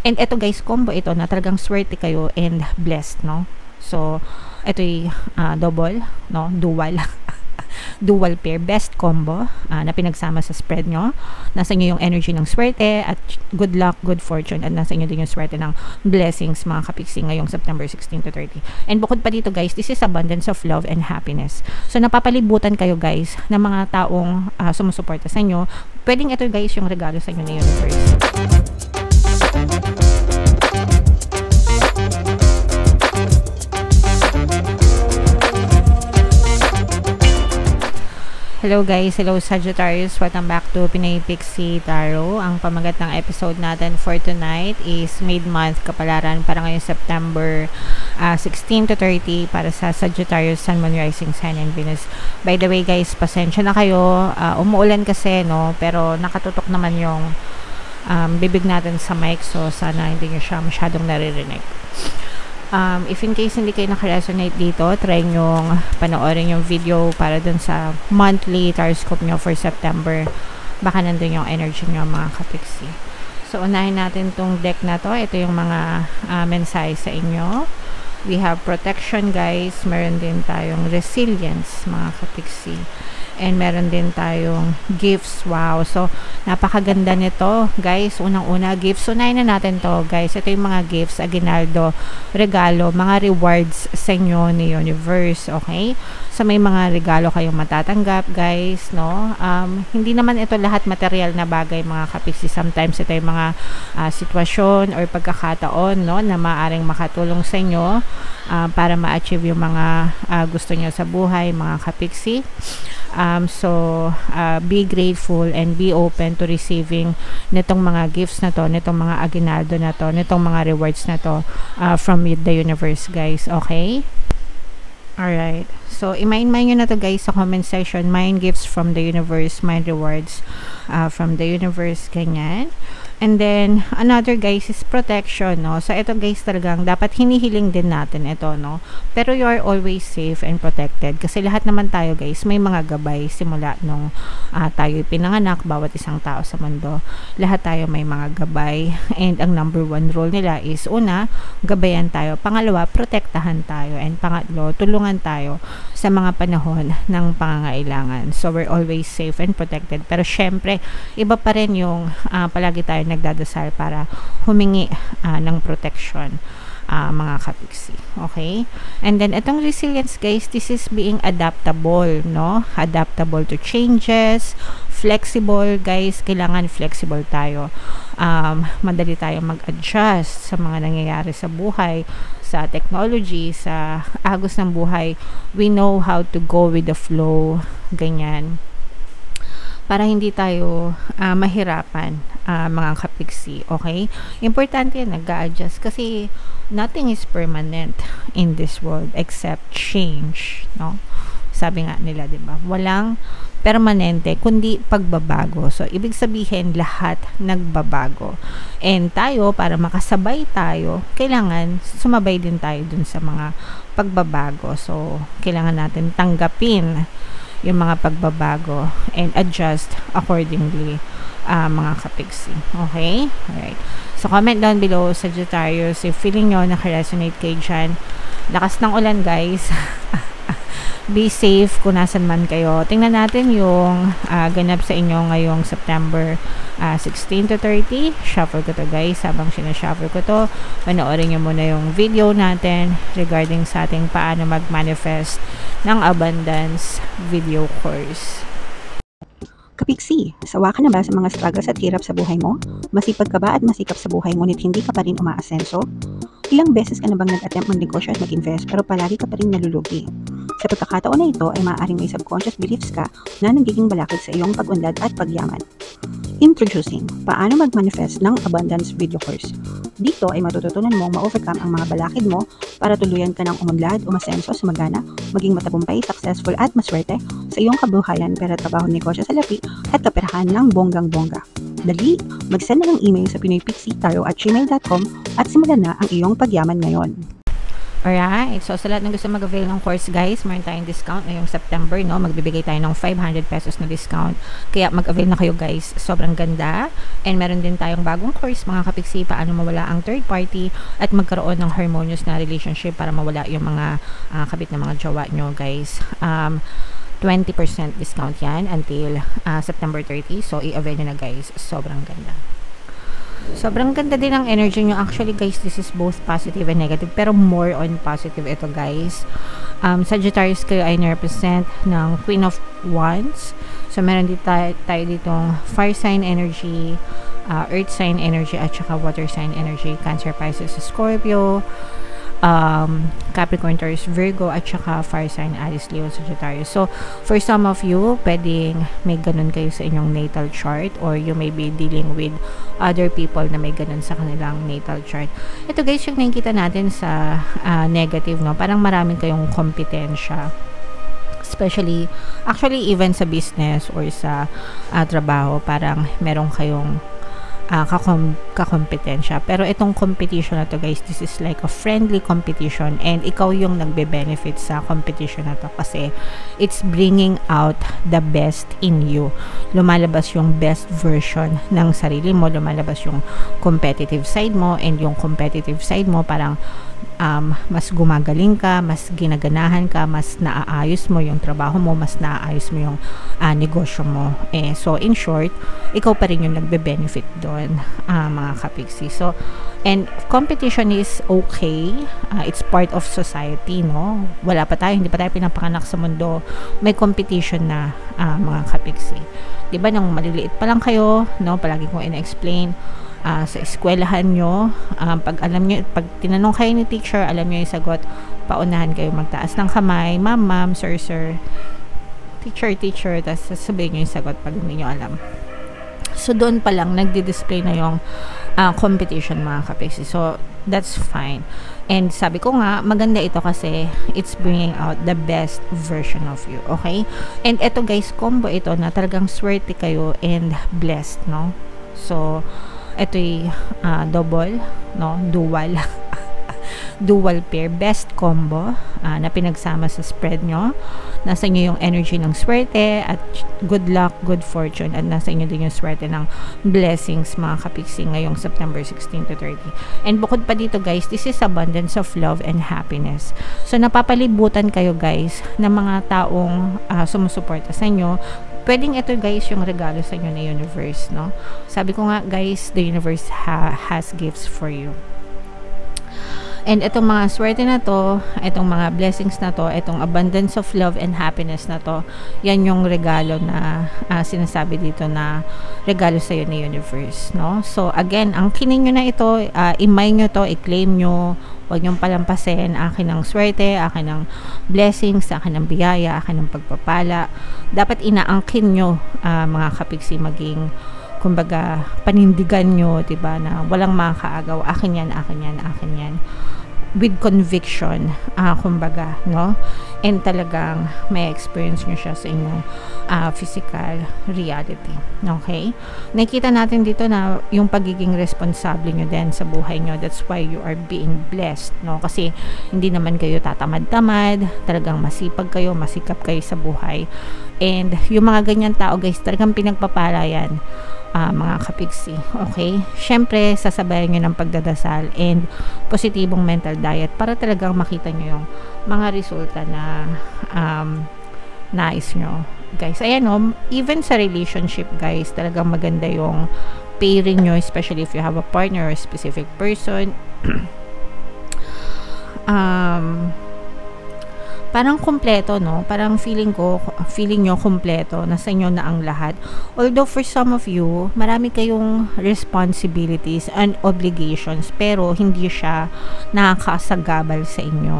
And eto guys, combo ito na talagang swerte kayo and blessed, no? So, ito'y double, no? Dual. Dual pair, best combo na pinagsama sa spread nyo. Nasa inyo yung energy ng swerte at good luck, good fortune, at nasa inyo din yung swerte ng blessings mga kapiksi ngayong September 16 to 30. And bukod pa dito guys, this is abundance of love and happiness. So napapalibutan kayo guys ng mga taong sumusuporta sa inyo. Pwedeng ito guys yung regalo sa inyo ni universe. Hello guys, hello Sagittarius, welcome back to Pinay Pixie Tarot. Ang pamagat ng episode natin for tonight is mid-month kapalaran para ngayong September 16 to 30 para sa Sagittarius, Sun, Moon, Rising Sign, and Venus. By the way guys, pasensya na kayo, umuulan kasi no, pero nakatutok naman yung bibig natin sa mic, so sana hindi nyo siya masyadong naririnig. If in case hindi kayo nakaresonate dito, try nyong panoorin yung video para dun sa monthly horoscope nyo for September. Baka nandun yung energy nyo mga kapiksi. So, unahin natin tong deck na to. Ito yung mga mensahe sa inyo. We have protection guys. Meron din tayong resilience mga kapiksi. And meron din tayong gifts. Wow. So, napakaganda nito. Guys, unang-una, gifts. Unahin na natin to, guys. Ito yung mga gifts, aguinaldo, regalo, mga rewards sa inyo ni universe. Okay? So, may mga regalo kayong matatanggap, guys, no? Hindi naman ito lahat material na bagay, mga kapiksi. Sometimes ito yung mga sitwasyon or pagkakataon, no? Na maaaring makatulong sa inyo para ma-achieve yung mga gusto nyo sa buhay, mga kapiksi. Be grateful and be open to receiving nitong mga gifts na to, nitong mga aguinaldo na to, nitong mga rewards na to from the universe, guys. Okay? Alright. So, i-mind nyo na to guys sa comment section. Mind gifts from the universe, mind rewards from the universe, ganyan. And then, another guys is protection, no? So, ito guys talagang dapat hinihiling din natin ito, no? Pero you are always safe and protected. Kasi lahat naman tayo guys, may mga gabay simula nung tayo pinanganak, bawat isang tao sa mundo. Lahat tayo may mga gabay. And ang number one rule nila is, una, gabayan tayo. Pangalawa, protektahan tayo. And pangatlo, tulungan tayo sa mga panahon ng pangangailangan. So, we're always safe and protected. Pero syempre, iba pa rin yung palagi tayo nagdadasal para humingi ng protection, mga kapiksi. Okay? And then, itong resilience, guys, this is being adaptable, no? Adaptable to changes, flexible, guys. Kailangan flexible tayo. Madali tayo mag-adjust sa mga nangyayari sa buhay, sa technology, sa agos ng buhay. We know how to go with the flow, ganyan. Para hindi tayo mahirapan, mga kapiksi, okay? Importante yan, nag-a-adjust kasi nothing is permanent in this world except change, no? Sabi nga nila, di ba? Walang permanente kundi pagbabago. So, ibig sabihin lahat nagbabago. And tayo, para makasabay tayo, kailangan sumabay din tayo dun sa mga pagbabago. So, kailangan natin tanggapin yung mga pagbabago and adjust accordingly, mga kapiksi. Okay? Alright. So, comment down below, Sagittarius, if feeling nyo naka-resonate kayo dyan. Lakas ng ulan, guys. Be safe kung nasan man kayo. Tingnan natin yung ganap sa inyo ngayong September 16 to 30. Shuffle ko to guys. Habang sinashuffle ko to, panoorin nyo muna yung video natin regarding sa ating paano mag-manifest ng abundance video course. Kapiksi, sawa ka na ba sa mga struggles at hirap sa buhay mo? Masipag ka ba at masikap sa buhay ngunit hindi ka pa rin umaasenso? Ilang beses ka na bang nag-attempt mag-negosyo at mag-invest pero palagi ka pa rin nalulugi? Sa pagkakataon na ito ay maaaring may subconscious beliefs ka na nagiging balakid sa iyong pag-unlad at pagyaman. Introducing, paano mag-manifest ng abundance video course. Dito ay matututunan mong ma-overcome ang mga balakid mo para tuluyan ka ng umunlad, umasenso, sumagana, maging matagumpay, successful at maswerte sa iyong kabuhayan, pera, trabaho, negosyo sa lapi at kaperahan ng bonggang-bongga. Dali, mag-send na ng email sa pinoypixie@gmail.com at simulan na ang iyong pagyaman ngayon. Alright, so sa lahat ng gusto mag-avail ng course guys, meron tayong discount ngayong September, no? Magbibigay tayo ng 500 pesos na discount. Kaya mag-avail na kayo guys, sobrang ganda. And meron din tayong bagong course, mga kapiksi, paano mawala ang third party at magkaroon ng harmonious na relationship para mawala yung mga kabit na mga jowa nyo guys. 20% discount yan until September 30. So, i-avail nyo na guys. Sobrang ganda. Sobrang ganda din ang energy nyo. Actually guys, this is both positive and negative. Pero more on positive ito guys. Sagittarius kayo ay na-represent ng Queen of Wands. So meron din tayo ditong fire sign energy, earth sign energy, at saka water sign energy. Cancer, Pisces, Scorpio, Capricorn, Taurus, Virgo, at saka fire sign Aries, Leo, Sagittarius. So, for some of you, pwedeng may ganun kayo sa inyong natal chart, or you may be dealing with other people na may ganun sa kanilang natal chart. Ito guys, yung nakikita natin sa negative, no? Parang maraming kayong kompetensya. Especially, actually, even sa business or sa trabaho, parang meron kayong kakompetensya. Pero itong competition na to guys, this is like a friendly competition, and ikaw yung nagbe-benefit sa competition na to kasi it's bringing out the best in you. Lumalabas yung best version ng sarili mo, lumalabas yung competitive side mo, and yung competitive side mo parang mas gumagaling ka, mas ginaganahan ka, mas naaayos mo yung trabaho mo, mas naaayos mo yung negosyo mo. So, in short, ikaw pa rin yung nagbe-benefit doon, mga kapiksi. So, and competition is okay. It's part of society, no? Wala pa tayo, hindi pa tayo pinapanganak sa mundo. May competition na, mga kapiksi. Diba, nang maliliit pa lang kayo, no? Palagi kong ina-explain, sa eskwelahan nyo, pag tinanong kayo ni teacher, alam nyo yung sagot, paunahan kayo magtaas ng kamay, ma'am, sir, teacher, tapos sasabihin nyo yung sagot pag hindi nyo alam. So, doon pa lang, nagdi-display na yung competition, mga kapiksi. So, that's fine. And sabi ko nga, maganda ito kasi it's bringing out the best version of you, okay? And ito guys, combo ito na talagang swerte kayo and blessed, no? So, ito'y double, no? Dual pair, best combo na pinagsama sa spread nyo. Nasa inyo yung energy ng swerte at good luck, good fortune, at nasa inyo din yung swerte ng blessings, mga kapiksi, ngayong September 16 to 30. And bukod pa dito guys, this is abundance of love and happiness. So napapalibutan kayo guys ng mga taong sumusuporta sa inyo. Pwedeng ito guys yung regalo sa inyo na universe, no? Sabi ko nga guys, the universe has gifts for you. And itong mga swerte na to, itong mga blessings na to, itong abundance of love and happiness na to, yan yung regalo na sinasabi dito na regalo sa iyo ni universe, no? So again, ang kinin nyo na ito, imay nyo to, i-claim nyo, huwag nyong palampasin. Akin ang swerte, akin ang blessings, akin ang biyaya, akin ang pagpapala. Dapat inaangkin nyo, mga kapiksi, maging kumbaga panindigan nyo, diba, na walang makakaagaw, akin yan, akin yan, akin yan, with conviction, kumbaga, no? And talagang may experience nyo siya sa inyong physical reality, okay? Nakita natin dito na yung pagiging responsable nyo din sa buhay nyo, that's why you are being blessed, no? Kasi hindi naman kayo tatamad-tamad, talagang masipag kayo, masikap kayo sa buhay, and yung mga ganyan tao guys, talagang pinagpapala yan, mga kapiksi, okay? Syempre, sasabayan nyo ng pagdadasal and positibong mental diet para talagang makita nyo yung mga resulta na nais nyo, guys. Ayan, even sa relationship, guys, talagang maganda yung pairing nyo, especially if you have a partner or a specific person. Parang kumpleto, no? Parang feeling nyo kumpleto, nasa inyo na ang lahat. Although for some of you, marami kayong responsibilities and obligations, pero hindi siya nakakasagabal sa inyo.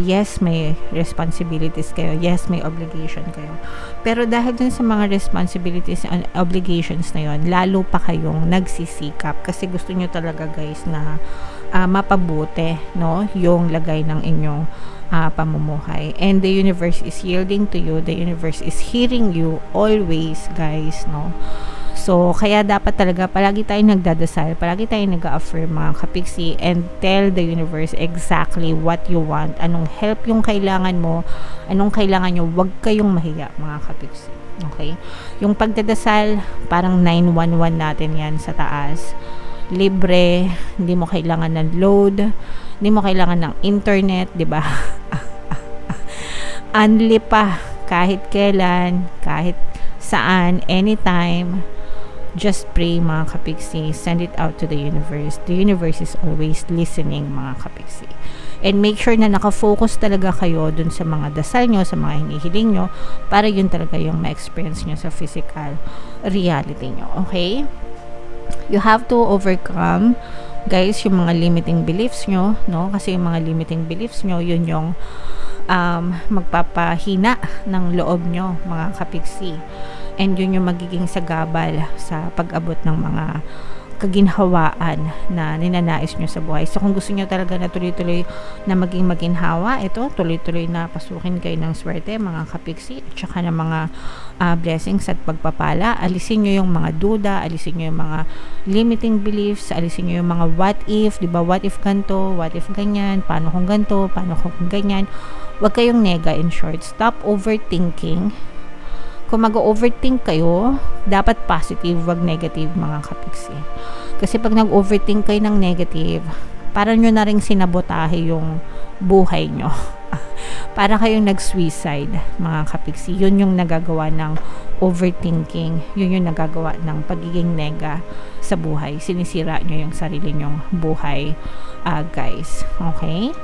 Yes, may responsibilities kayo. Yes, may obligation kayo. Pero dahil dun sa mga responsibilities and obligations na yon, lalo pa kayong nagsisikap kasi gusto nyo talaga guys na mapabuti, no, yung lagay ng inyong pamumuhay. And the universe is yielding to you. The universe is hearing you always, guys, no. So, kaya dapat talaga palagi tayong nagdadasal, palagi tayong nag-a-affirm mga kapiksi, and tell the universe exactly what you want, anong help yung kailangan mo, anong kailangan nyo, huwag kayong mahiya mga kapiksi. Okay? Yung pagdadasal, parang 911 natin yan sa taas. Libre, hindi mo kailangan ng load, hindi mo kailangan ng internet, di ba? Unli pa, kahit kailan, kahit saan, anytime. Just pray mga kapiksi. Send it out to the universe. The universe is always listening mga kapiksi. And make sure na nakafocus talaga kayo dun sa mga dasal nyo, sa mga hinihiling nyo, para yun talaga yung ma-experience nyo sa physical reality nyo. Okay? You have to overcome, guys, yung mga limiting beliefs nyo, no? Kasi yung mga limiting beliefs nyo, yun yung magpapahina ng loob nyo, mga kapiksi. And yun yung magiging sagabal sa pag-abot ng mga kaginhawaan na ninanais nyo sa buhay. So, kung gusto nyo talaga na tuloy-tuloy na maging maginhawa, ito, tuloy-tuloy na pasukin kayo ng swerte, mga kapiksi, at saka ng mga blessings at pagpapala. Alisin nyo yung mga duda, alisin nyo yung mga limiting beliefs, alisin nyo yung mga what if, diba, what if ganto, what if ganyan, paano kung ganto, paano kung ganyan. Huwag kayong nega, in short. Stop overthinking. Kung mag-overthink kayo, dapat positive, wag negative mga kapiksi. Kasi pag nag-overthink kayo ng negative, parang nyo na rin sinabotahe yung buhay nyo. Para kayong nag-suicide mga kapiksi. Yun yung nagagawa ng overthinking. Yun yung nagagawa ng pagiging nega sa buhay. Sinisira nyo yung sarili nyong buhay, guys. Okay?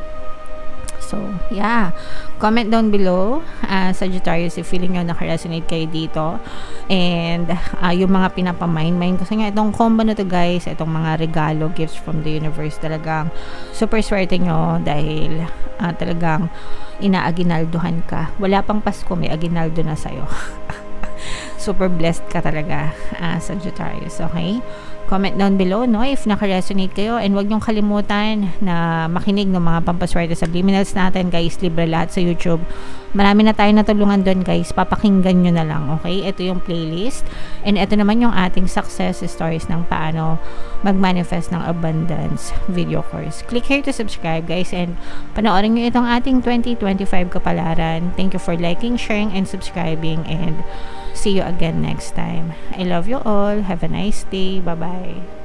So, yeah. Comment down below, Sagittarius, if feeling nyo nakaresonate kayo dito. And, yung mga pinapamind ko sa inyo, itong combo na to, guys, itong mga regalo, gifts from the universe, talagang super swerte nyo dahil talagang inaaginaldohan ka. Wala pang Pasko, may aginaldo na sa'yo. Super blessed ka talaga, Sagittarius, okay? Comment down below, no, if naka-resonate kayo, and wag niyong kalimutan na makinig ng mga pampaswerte subliminals natin, guys. Libre lahat sa YouTube. Marami na tayo natulungan doon, guys. Papakinggan nyo na lang, okay? Ito yung playlist, and ito naman yung ating success stories ng paano mag-manifest ng abundance video course. Click here to subscribe, guys, and panoorin nyo itong ating 2025 kapalaran. Thank you for liking, sharing, and subscribing, and see you again next time. I love you all. Have a nice day. Bye-bye.